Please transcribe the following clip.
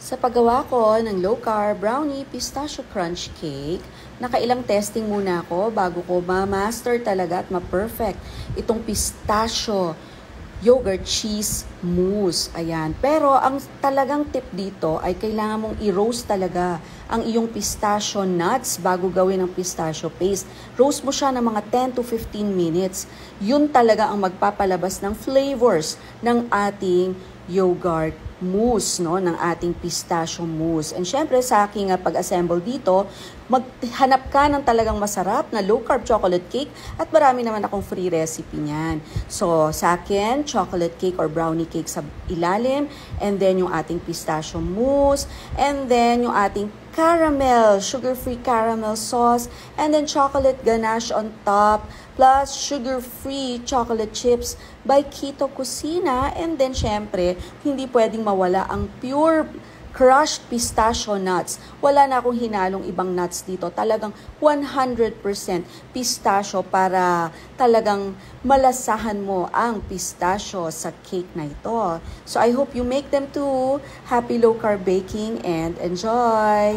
Sa paggawa ko ng low-carb brownie pistachio crunch cake, nakailang testing muna ako bago ko ma-master talaga at ma-perfect itong pistachio yogurt cheese mousse. Ayan. Pero ang talagang tip dito ay kailangan mong i-roast talaga ang iyong pistachio nuts bago gawin ang pistachio paste. Roast mo siya ng mga 10 to 15 minutes. Yun talaga ang magpapalabas ng flavors ng ating yogurt mousse, no, ng ating pistachio mousse. And syempre sa aking pag-assemble dito, maghanap ka ng talagang masarap na low-carb chocolate cake at marami naman akong free recipe niyan. So sa akin, chocolate cake or brownie cake sa ilalim, and then yung ating pistachio mousse, and then yung ating caramel, sugar-free caramel sauce, and then chocolate ganache on top, plus sugar-free chocolate chips by Keto Cucina. And then, syempre, hindi pwedeng mawala ang pure crushed pistachio nuts. Wala na akong hinalong ibang nuts dito. Talagang 100% pistachio para talagang malasahan mo ang pistachio sa cake na ito. So, I hope you make them too. Happy low-carb baking and enjoy!